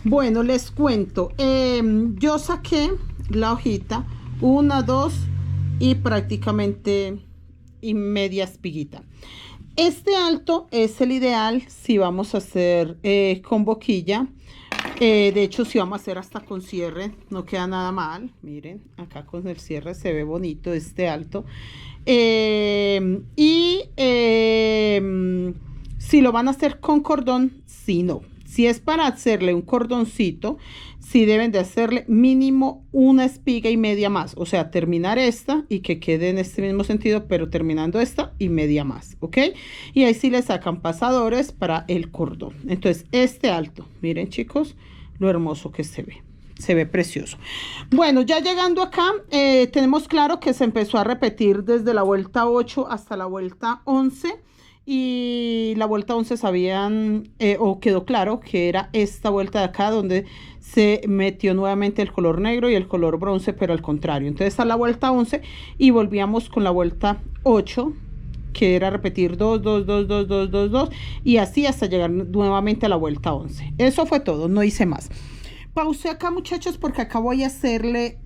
Bueno, les cuento. Yo saqué la hojita, 1, 2 y prácticamente y media espiguita. Este alto es el ideal si vamos a hacer con boquilla. De hecho, si vamos a hacer hasta con cierre, no queda nada mal. Miren, acá con el cierre se ve bonito este alto. Si lo van a hacer con cordón, sí, no. Si es para hacerle un cordoncito, sí deben de hacerle mínimo 1 espiga y media más. O sea, terminar esta y que quede en este mismo sentido, pero terminando esta y media más, ¿ok? Y ahí sí le sacan pasadores para el cordón. Entonces, este alto, miren chicos, lo hermoso que se ve. Se ve precioso. Bueno, ya llegando acá, tenemos claro que se empezó a repetir desde la vuelta 8 hasta la vuelta 11. Y la vuelta 11 sabían o quedó claro que era esta vuelta de acá donde se metió nuevamente el color negro y el color bronce, pero al contrario. Entonces está la vuelta 11 y volvíamos con la vuelta 8, que era repetir 2, 2, 2, 2, 2, 2, 2 y así hasta llegar nuevamente a la vuelta 11. Eso fue todo, no hice más. Pausé acá, muchachos, porque acá voy a hacerle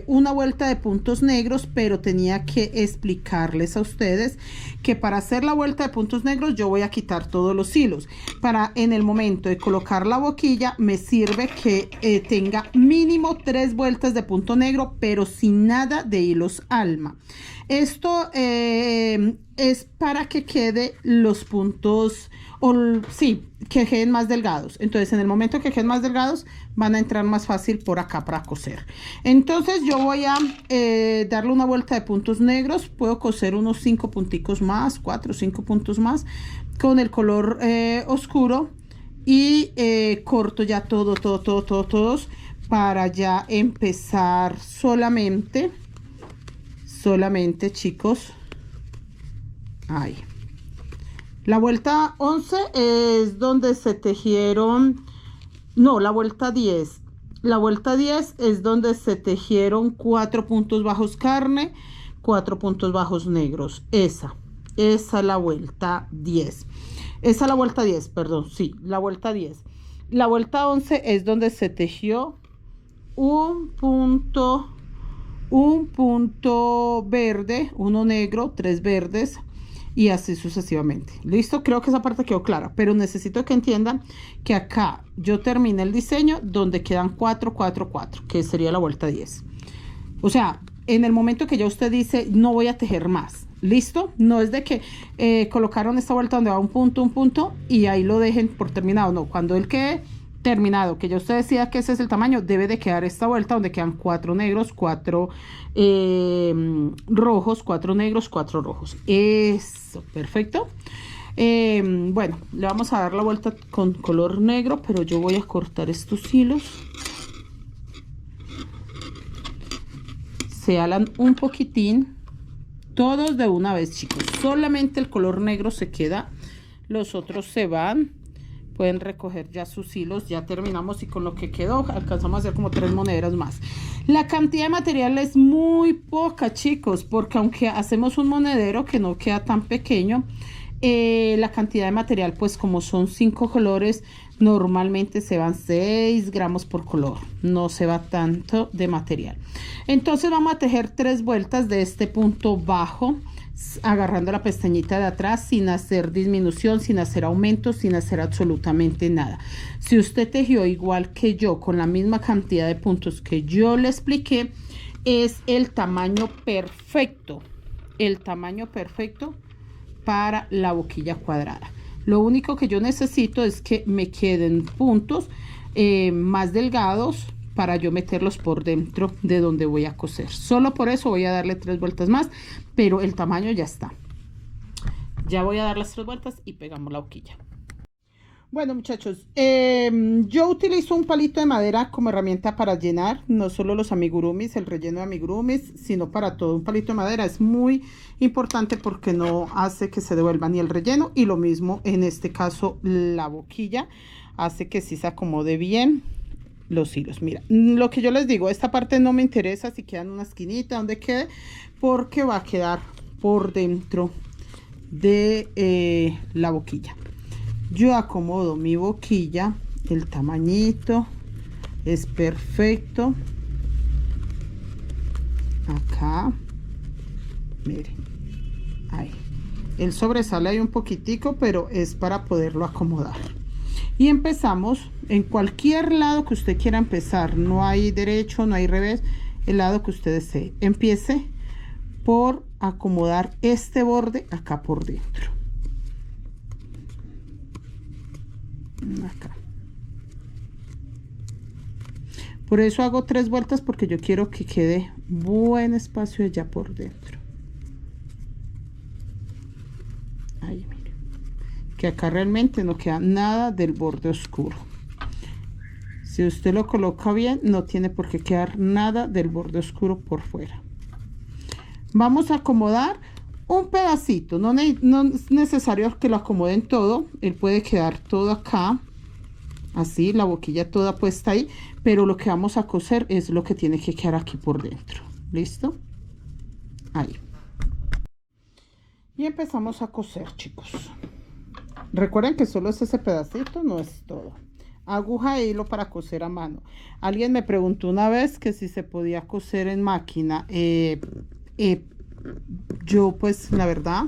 una vuelta de puntos negros, pero tenía que explicarles a ustedes que para hacer la vuelta de puntos negros yo voy a quitar todos los hilos. Para en el momento de colocar la boquilla me sirve que tenga mínimo 3 vueltas de punto negro, pero sin nada de hilos alma. Esto es para que quede los puntos, sí, que queden más delgados. Entonces en el momento que queden más delgados van a entrar más fácil por acá para coser. Entonces yo voy a darle una vuelta de puntos negros. Puedo coser unos 5 punticos más, 4 o 5 puntos más con el color oscuro y corto ya todos para ya empezar solamente chicos. Ahí. La vuelta 11 es donde se tejieron, no, la vuelta 10 La vuelta 10 es donde se tejieron 4 puntos bajos carne, 4 puntos bajos negros. Esa es la vuelta 10. Esa es la vuelta 10, perdón, sí, la vuelta 10. La vuelta 11 es donde se tejió un punto verde, uno negro, 3 verdes y así sucesivamente. Listo, creo que esa parte quedó clara, pero necesito que entiendan que acá yo terminé el diseño donde quedan 4, 4, 4, que sería la vuelta 10. O sea, en el momento que ya usted dice no voy a tejer más, listo, no es de que colocaron esta vuelta donde va un punto y ahí lo dejen por terminado. No, cuando él quede terminado, que ya usted decida que ese es el tamaño, debe de quedar esta vuelta donde quedan 4 negros, 4 rojos, 4 negros, 4 rojos. Eso, perfecto. Bueno, le vamos a dar la vuelta con color negro, pero yo voy a cortar estos hilos. Se alan un poquitín, todos de una vez, chicos. Solamente el color negro se queda, los otros se van. Pueden recoger ya sus hilos. Ya terminamos y con lo que quedó alcanzamos a hacer como 3 monederos más. La cantidad de material es muy poca, chicos, porque aunque hacemos un monedero que no queda tan pequeño, la cantidad de material, pues como son 5 colores, normalmente se van 6 gramos por color, no se va tanto de material. Entonces vamos a tejer 3 vueltas de este punto bajo, agarrando la pestañita de atrás, sin hacer disminución, sin hacer aumento, sin hacer absolutamente nada. Si usted tejió igual que yo, con la misma cantidad de puntos que yo le expliqué, es el tamaño perfecto, para la boquilla cuadrada. Lo único que yo necesito es que me queden puntos más delgados para yo meterlos por dentro de donde voy a coser. Solo por eso voy a darle 3 vueltas más, pero el tamaño ya está. Ya voy a dar las 3 vueltas y pegamos la boquilla. Bueno, muchachos, yo utilizo un palito de madera como herramienta para llenar, no solo los amigurumis, el relleno de amigurumis, sino para todo. Un palito de madera es muy importante porque no hace que se devuelva ni el relleno, y lo mismo en este caso la boquilla, hace que sí se acomode bien los hilos. Mira, lo que yo les digo, esta parte no me interesa si queda en una esquinita donde quede, porque va a quedar por dentro de la boquilla. Yo acomodo mi boquilla, el tamañito es perfecto. Acá, miren, ahí. Él sobresale ahí un poquitico, pero es para poderlo acomodar. Y empezamos en cualquier lado que usted quiera empezar. No hay derecho, no hay revés, el lado que usted desee. Empiece por acomodar este borde acá por dentro. Acá. Por eso hago 3 vueltas, porque yo quiero que quede buen espacio allá por dentro. Ahí, miren, que acá realmente no queda nada del borde oscuro. Si usted lo coloca bien, no tiene por qué quedar nada del borde oscuro por fuera. Vamos a acomodar un pedacito, no es necesario que lo acomoden todo. Él puede quedar todo acá, así, la boquilla toda puesta ahí, pero lo que vamos a coser es lo que tiene que quedar aquí por dentro. ¿Listo? Ahí. Y empezamos a coser, chicos. Recuerden que solo es ese pedacito, no es todo. Aguja e hilo para coser a mano. Alguien me preguntó una vez que si se podía coser en máquina. Yo pues la verdad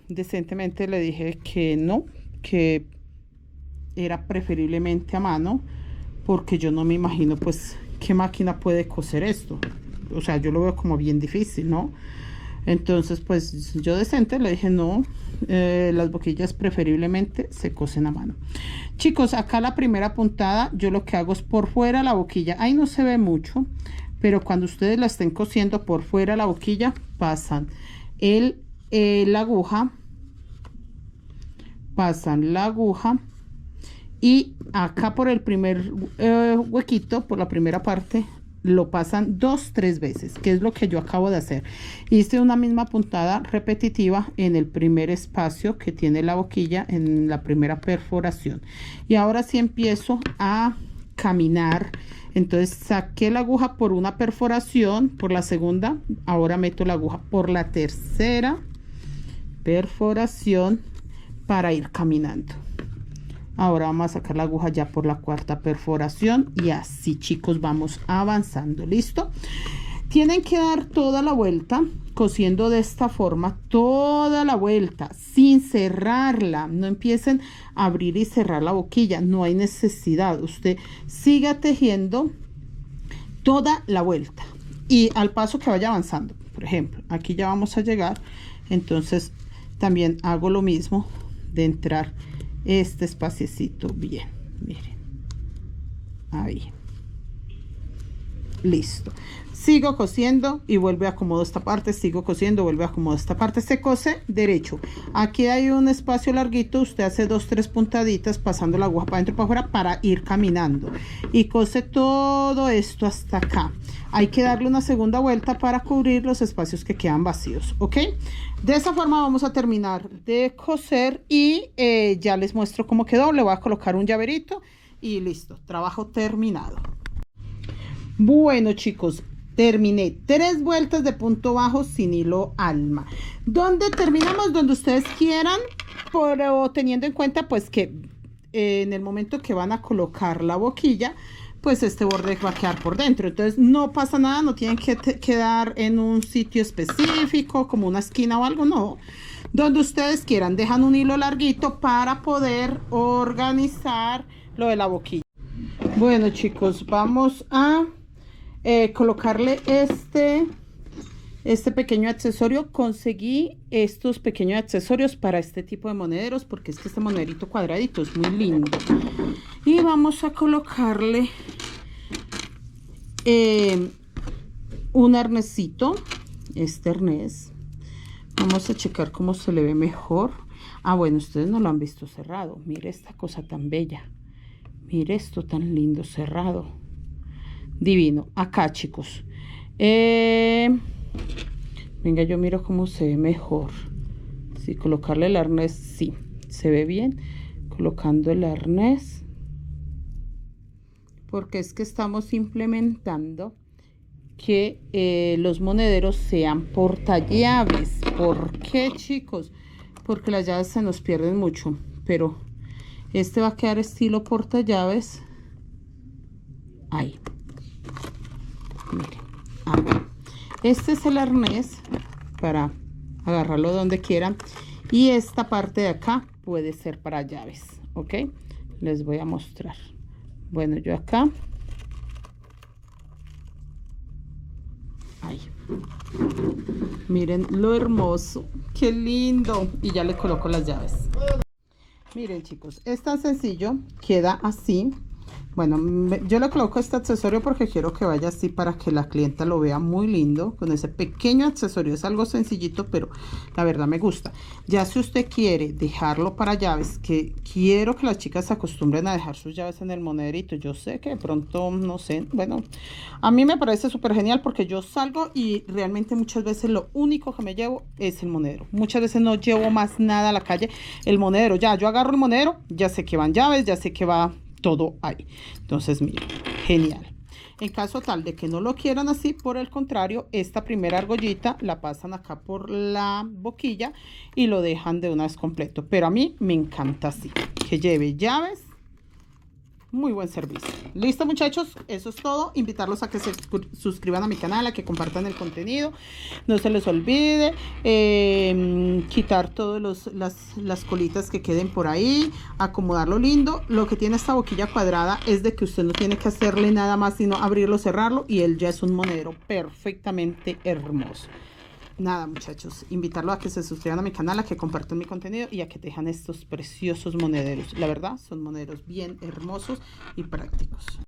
decentemente le dije que no, que era preferiblemente a mano, porque yo no me imagino pues qué máquina puede coser esto. O sea, yo lo veo como bien difícil, ¿no? Entonces pues yo decente le dije no, las boquillas preferiblemente se cosen a mano. Chicos, acá la primera puntada yo lo que hago es por fuera la boquilla. Ahí no se ve mucho, pero cuando ustedes la estén cosiendo por fuera la boquilla, pasan la aguja, y acá por el primer huequito, por la primera parte, lo pasan 2-3 veces, que es lo que yo acabo de hacer. Hice una misma puntada repetitiva en el primer espacio que tiene la boquilla, en la primera perforación, y ahora sí empiezo a caminar. Entonces saqué la aguja por una perforación, por la segunda, ahora meto la aguja por la tercera perforación para ir caminando. Ahora vamos a sacar la aguja ya por la cuarta perforación y así, chicos, vamos avanzando. ¿Listo? Tienen que dar toda la vuelta cosiendo de esta forma, toda la vuelta sin cerrarla. No empiecen a abrir y cerrar la boquilla, no hay necesidad. Usted siga tejiendo toda la vuelta y al paso que vaya avanzando. Por ejemplo, aquí ya vamos a llegar, entonces también hago lo mismo de entrar este espaciecito bien, miren, ahí, listo. Sigo cosiendo y vuelvo a acomodo esta parte, sigo cosiendo, vuelvo a acomodo esta parte. Se cose derecho. Aquí hay un espacio larguito, usted hace 2-3 puntaditas pasando la aguja para adentro y para afuera para ir caminando y cose todo esto hasta acá. Hay que darle una segunda vuelta para cubrir los espacios que quedan vacíos, ¿ok? De esa forma vamos a terminar de coser y ya les muestro cómo quedó. Le voy a colocar un llaverito y listo, trabajo terminado. Bueno, chicos, terminé 3 vueltas de punto bajo sin hilo alma. Donde terminamos, donde ustedes quieran, pero teniendo en cuenta pues que en el momento que van a colocar la boquilla, pues este borde va a quedar por dentro. Entonces no pasa nada, no tienen que quedar en un sitio específico como una esquina o algo, no. Donde ustedes quieran, dejan un hilo larguito para poder organizar lo de la boquilla. Bueno, chicos, vamos a colocarle este pequeño accesorio. Conseguí estos pequeños accesorios para este tipo de monederos porque es que este monederito cuadradito es muy lindo. Y vamos a colocarle un arnesito, este arnés. Vamos a checar cómo se le ve mejor. Ah, bueno, ustedes no lo han visto cerrado. Mire esta cosa tan bella. Mire esto tan lindo cerrado. Divino. Acá, chicos. Venga, yo miro cómo se ve mejor. Si colocarle el arnés, sí, se ve bien. Colocando el arnés. Porque es que estamos implementando que los monederos sean portallaves. ¿Por qué, chicos? Porque las llaves se nos pierden mucho. Pero este va a quedar estilo portallaves. Ahí. Miren. Ah, bueno. Este es el arnés para agarrarlo donde quieran. Y esta parte de acá puede ser para llaves. ¿Ok? Les voy a mostrar. Bueno, yo acá. Ahí. Miren lo hermoso. Qué lindo. Y ya le coloco las llaves. Miren, chicos, es tan sencillo. Queda así. Bueno, yo le coloco este accesorio porque quiero que vaya así para que la clienta lo vea muy lindo. Con ese pequeño accesorio es algo sencillito, pero la verdad me gusta. Ya si usted quiere dejarlo para llaves, que quiero que las chicas se acostumbren a dejar sus llaves en el monederito. Yo sé que de pronto, no sé, bueno, a mí me parece súper genial porque yo salgo y realmente muchas veces lo único que me llevo es el monedero. Muchas veces no llevo más nada a la calle, el monedero. Ya, yo agarro el monedero, ya sé que van llaves, ya sé que va todo ahí. Entonces, miren, genial. En caso tal de que no lo quieran así, por el contrario, esta primera argollita la pasan acá por la boquilla y lo dejan de una vez completo. Pero a mí me encanta así, que lleve llaves. Muy buen servicio. Listo, muchachos, eso es todo. Invitarlos a que se suscriban a mi canal, a que compartan el contenido. No se les olvide quitar todas las colitas que queden por ahí, acomodarlo lindo. Lo que tiene esta boquilla cuadrada es de que usted no tiene que hacerle nada más sino abrirlo, cerrarlo y él ya es un monedero perfectamente hermoso. Nada, muchachos, invitarlos a que se suscriban a mi canal, a que compartan mi contenido y a que dejan estos preciosos monederos. La verdad, son monederos bien hermosos y prácticos.